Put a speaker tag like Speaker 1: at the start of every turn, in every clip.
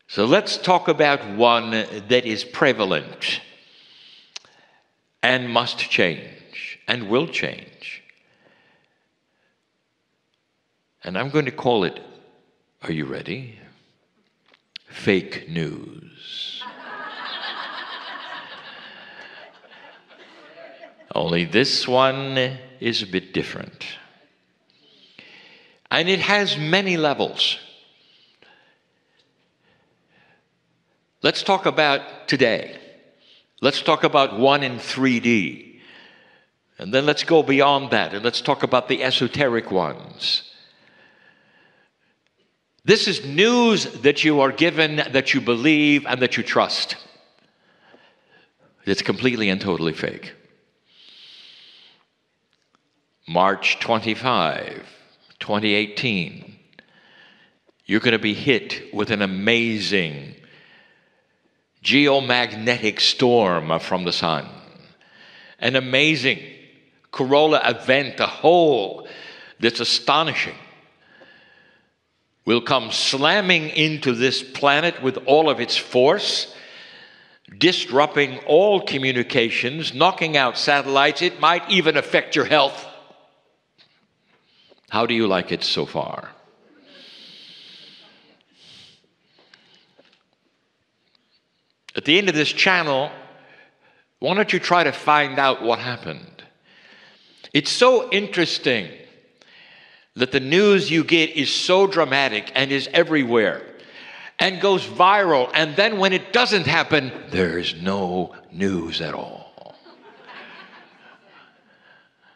Speaker 1: So let's talk about one that is prevalent and must change and will change. And I'm going to call it, are you ready? Fake news. Only this one is a bit different. And it has many levels. Let's talk about today. Let's talk about one in 3D. And then let's go beyond that and let's talk about the esoteric ones. This is news that you are given, that you believe, and that you trust. It's completely and totally fake. March 25, 2018. You're going to be hit with an amazing geomagnetic storm from the sun. An amazing Carroll event, a hole that's astonishing, will come slamming into this planet with all of its force, disrupting all communications, knocking out satellites. It might even affect your health. How do you like it so far? At the end of this channel, why don't you try to find out what happened? It's so interesting that the news you get is so dramatic and is everywhere and goes viral, and then when it doesn't happen, there's no news at all.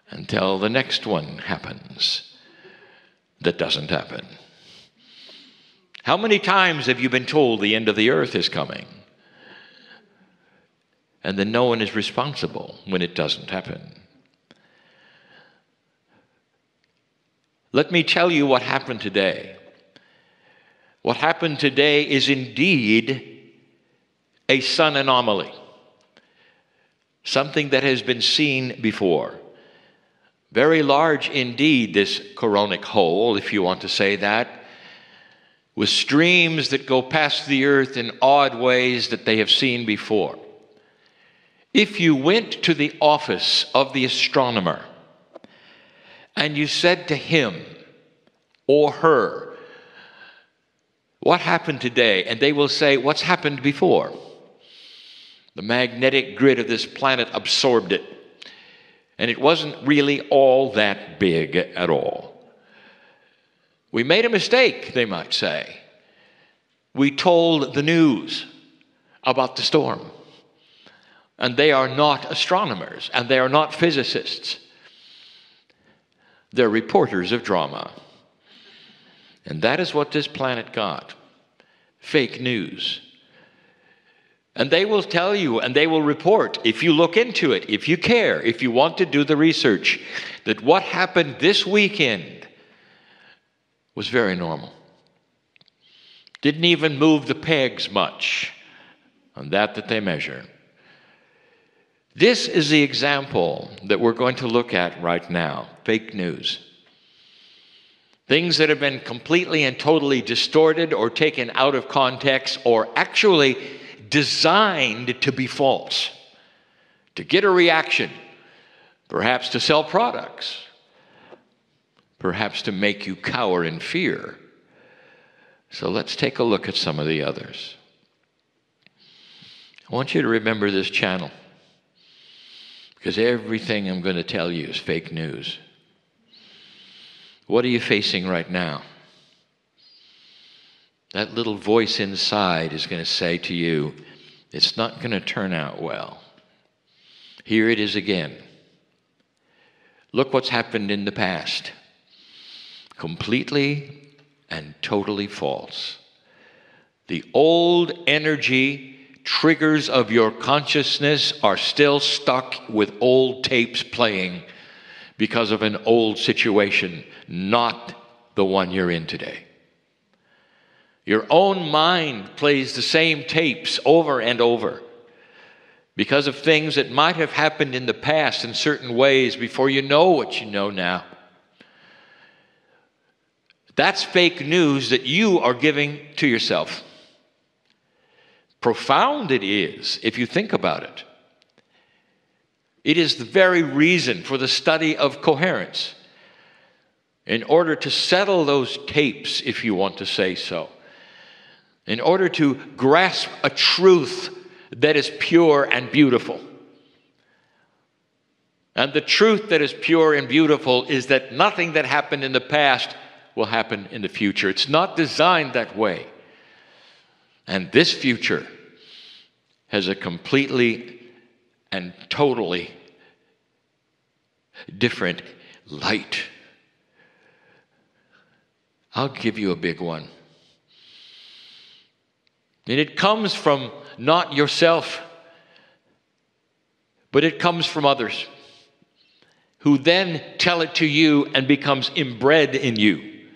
Speaker 1: Until the next one happens that doesn't happen. How many times have you been told the end of the earth is coming? And then no one is responsible when it doesn't happen. Let me tell you what happened today. What happened today is indeed a sun anomaly. Something that has been seen before. Very large indeed, this coronic hole, if you want to say that, with streams that go past the earth in odd ways that they have seen before. If you went to the office of the astronomer and you said to him or her, what happened today? And they will say, what's happened before? The magnetic grid of this planet absorbed it. And it wasn't really all that big at all. We made a mistake, they might say. We told the news about the storm. And they are not astronomers, and they are not physicists. They're reporters of drama. And that is what this planet got. Fake news. And they will tell you, and they will report, if you look into it, if you care, if you want to do the research, that what happened this weekend was very normal. Didn't even move the pegs much on that they measure. This is the example that we're going to look at right now, fake news. Things that have been completely and totally distorted or taken out of context or actually designed to be false, to get a reaction, perhaps to sell products, perhaps to make you cower in fear. So let's take a look at some of the others. I want you to remember this channel, because everything I'm going to tell you is fake news. What are you facing right now? That little voice inside is going to say to you, it's not going to turn out well. Here it is again. Look what's happened in the past. Completely and totally false. The old energy triggers of your consciousness are still stuck with old tapes playing because of an old situation, not the one you're in today. Your own mind plays the same tapes over and over because of things that might have happened in the past in certain ways before you know what you know now. That's fake news that you are giving to yourself. profound it is if you think about it. It is the very reason for the study of coherence, in order to settle those tapes, if you want to say so, in order to grasp a truth that is pure and beautiful. And the truth that is pure and beautiful is that nothing that happened in the past will happen in the future. It's not designed that way. And this future has a completely and totally different light. I'll give you a big one. And it comes from not yourself, but it comes from others, who then tell it to you and becomes inbred in you,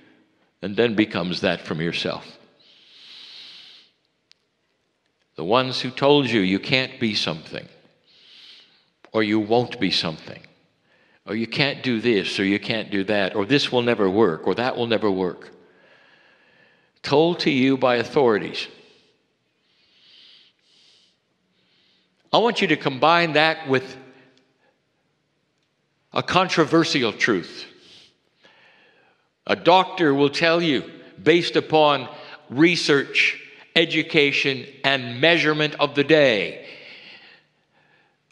Speaker 1: and then becomes that from yourself. The ones who told you you can't be something, or you won't be something, or you can't do this, or you can't do that, or this will never work, or that will never work. Told to you by authorities. I want you to combine that with a controversial truth. A doctor will tell you, based upon research, education, and measurement of the day,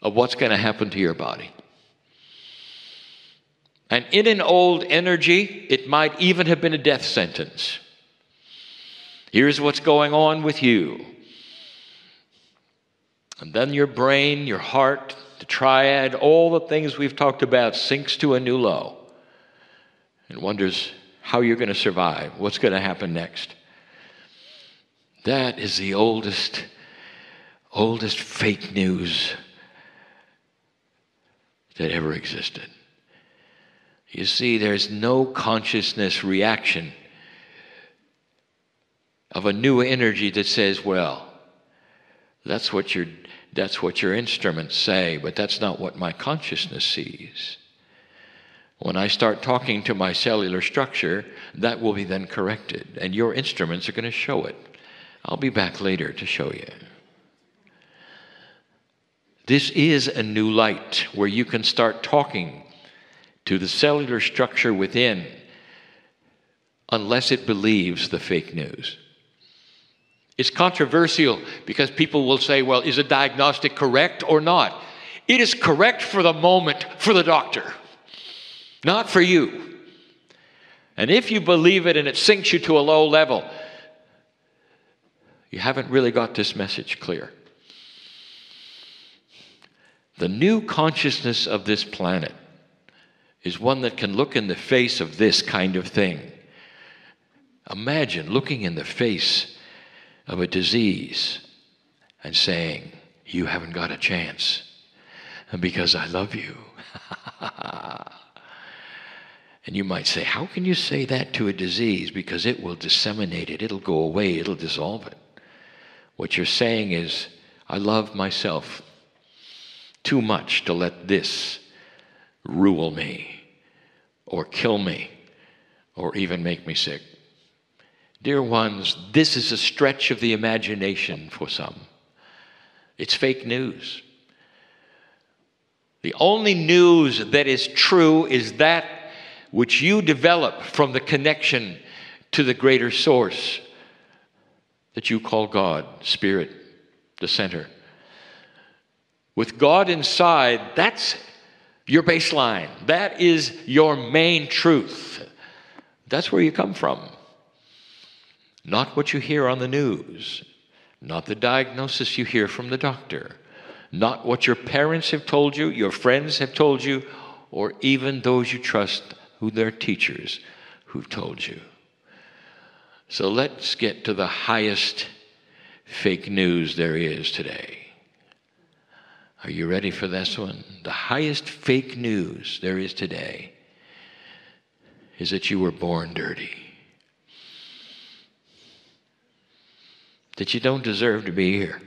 Speaker 1: of what's going to happen to your body. And in an old energy, it might even have been a death sentence. Here's what's going on with you. And then your brain, your heart, the triad, all the things we've talked about sinks to a new low and wonders how you're going to survive, what's going to happen next. That is the oldest fake news that ever existed. You see, there's no consciousness reaction of a new energy that says, well, that's what your instruments say, but that's not what my consciousness sees. When I start talking to my cellular structure, that will be then corrected, and your instruments are going to show it. I'll be back later to show you. This is a new light where you can start talking to the cellular structure within, unless it believes the fake news. It's controversial because people will say, well, is a diagnostic correct or not? It is correct for the moment for the doctor, not for you. And if you believe it and it sinks you to a low level, you haven't really got this message clear. The new consciousness of this planet is one that can look in the face of this kind of thing. Imagine looking in the face of a disease and saying, you haven't got a chance because I love you. And you might say, how can you say that to a disease? Because it will disseminate it, it'll go away, it'll dissolve it. What you're saying is, I love myself too much to let this rule me or kill me or even make me sick. Dear ones, this is a stretch of the imagination for some. It's fake news. The only news that is true is that which you develop from the connection to the greater source that you call God, Spirit, the center. With God inside, that's your baseline. That is your main truth. That's where you come from. Not what you hear on the news, not the diagnosis you hear from the doctor, not what your parents have told you, your friends have told you, or even those you trust who they're teachers who've told you. So let's get to the highest fake news there is today. Are you ready for this one? The highest fake news there is today is that you were born dirty. That you don't deserve to be here.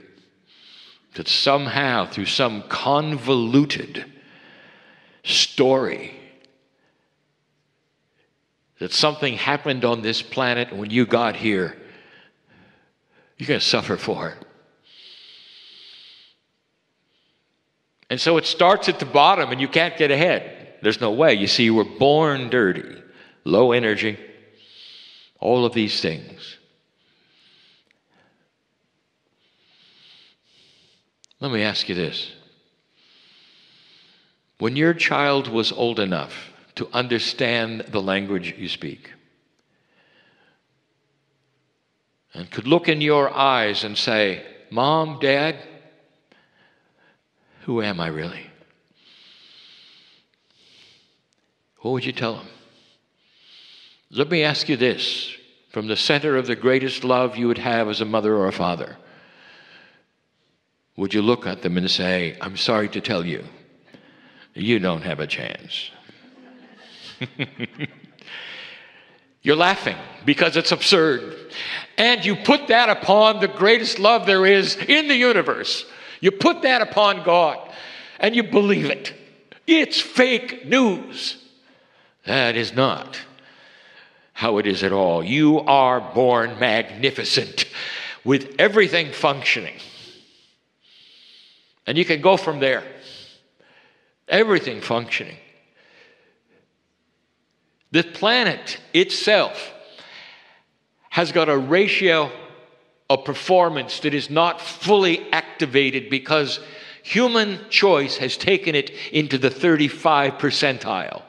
Speaker 1: That somehow, through some convoluted story, that something happened on this planet when you got here, you're going to suffer for it. And so it starts at the bottom and you can't get ahead. There's no way. You see, you were born dirty, low energy, all of these things. Let me ask you this. When your child was old enough to understand the language you speak, and could look in your eyes and say, Mom, Dad, who am I really? What would you tell them? Let me ask you this, from the center of the greatest love you would have as a mother or a father. Would you look at them and say, I'm sorry to tell you, you don't have a chance? You're laughing because it's absurd. And you put that upon the greatest love there is in the universe. You put that upon God and you believe it. It's fake news. That is not how it is at all. You are born magnificent with everything functioning. And you can go from there. Everything functioning. The planet itself has got a ratio of performance that is not fully activated because human choice has taken it into the 35 percentile.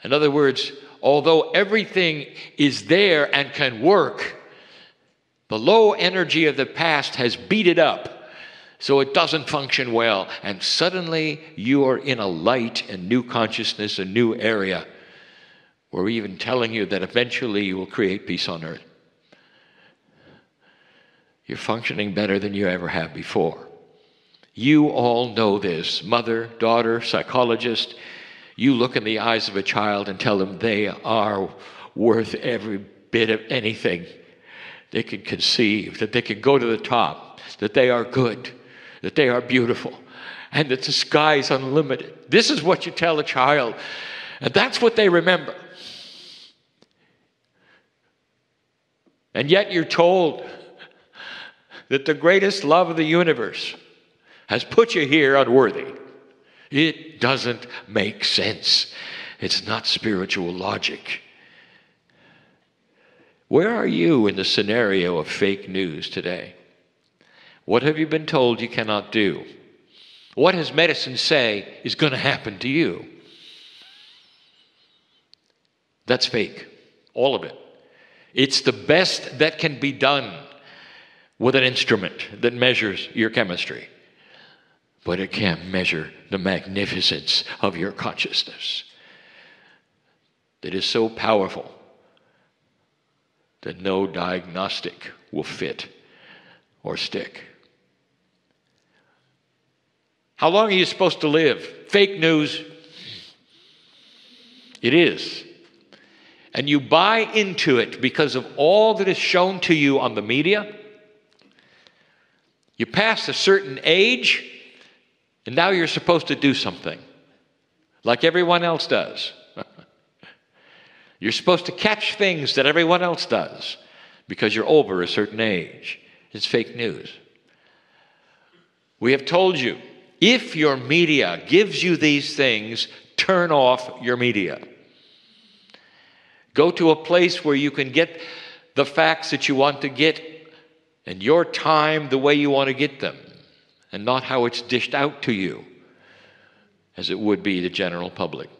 Speaker 1: In other words, although everything is there and can work, the low energy of the past has beat it up. So it doesn't function well. And suddenly you are in a light and new consciousness, a new area. We're even telling you that eventually you will create peace on earth. You're functioning better than you ever have before. You all know this. Mother, daughter, psychologist. You look in the eyes of a child and tell them they are worth every bit of anything they can conceive, that they can go to the top, that they are good, that they are beautiful, and that the sky is unlimited. This is what you tell a child, and that's what they remember. And yet you're told that the greatest love of the universe has put you here unworthy. It doesn't make sense. It's not spiritual logic. Where are you in the scenario of fake news today? What have you been told you cannot do? What does medicine say is going to happen to you? That's fake. All of it. It's the best that can be done with an instrument that measures your chemistry. But it can't measure the magnificence of your consciousness that is so powerful that no diagnostic will fit or stick. How long are you supposed to live? Fake news. It is. And you buy into it because of all that is shown to you on the media. You pass a certain age, and now you're supposed to do something, like everyone else does. You're supposed to catch things that everyone else does because you're over a certain age. It's fake news. We have told you, if your media gives you these things, turn off your media. Go to a place where you can get the facts that you want to get and your time the way you want to get them, and not how it's dished out to you, as it would be the general public.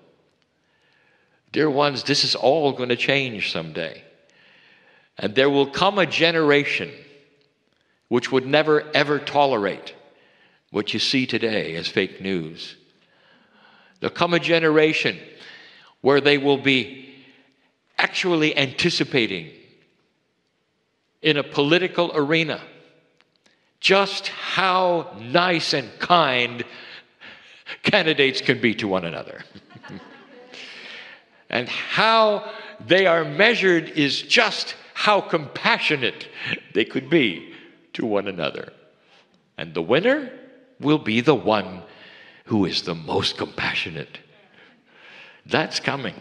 Speaker 1: Dear ones, this is all going to change someday. And there will come a generation which would never, ever tolerate what you see today as fake news. There'll come a generation where they will be actually anticipating in a political arena just how nice and kind candidates can be to one another. And how they are measured is just how compassionate they could be to one another. And the winner will be the one who is the most compassionate. That's coming.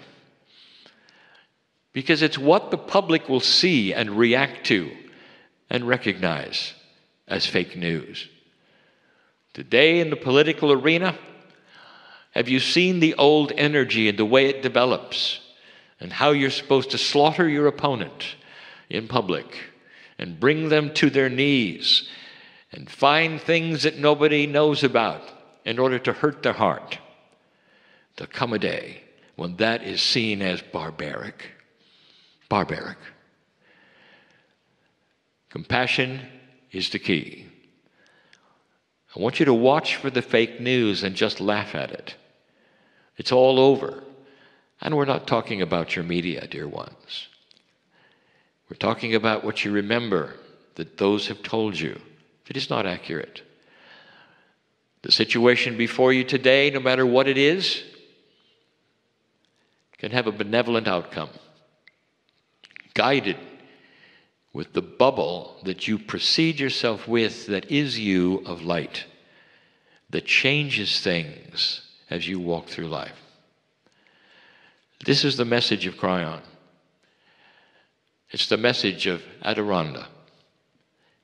Speaker 1: Because it's what the public will see and react to and recognize as fake news. Today in the political arena, have you seen the old energy and the way it develops and how you're supposed to slaughter your opponent in public and bring them to their knees and find things that nobody knows about in order to hurt their heart? There'll come a day when that is seen as barbaric. Barbaric. Compassion is the key. I want you to watch for the fake news and just laugh at it. It's all over. And we're not talking about your media, dear ones. We're talking about what you remember that those have told you that is not accurate. The situation before you today, no matter what it is, can have a benevolent outcome, guided with the bubble that you precede yourself with, that is you, of light, that changes things as you walk through life. This is the message of Kryon. It's the message of Adirondha.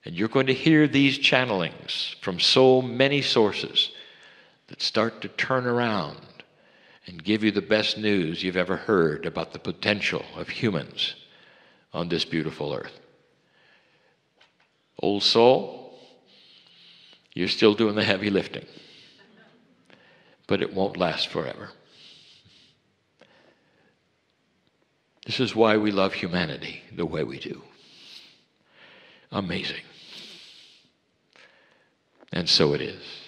Speaker 1: And you're going to hear these channelings from so many sources that start to turn around and give you the best news you've ever heard about the potential of humans on this beautiful earth. Old soul, you're still doing the heavy lifting, but it won't last forever. This is why we love humanity the way we do. Amazing. And so it is.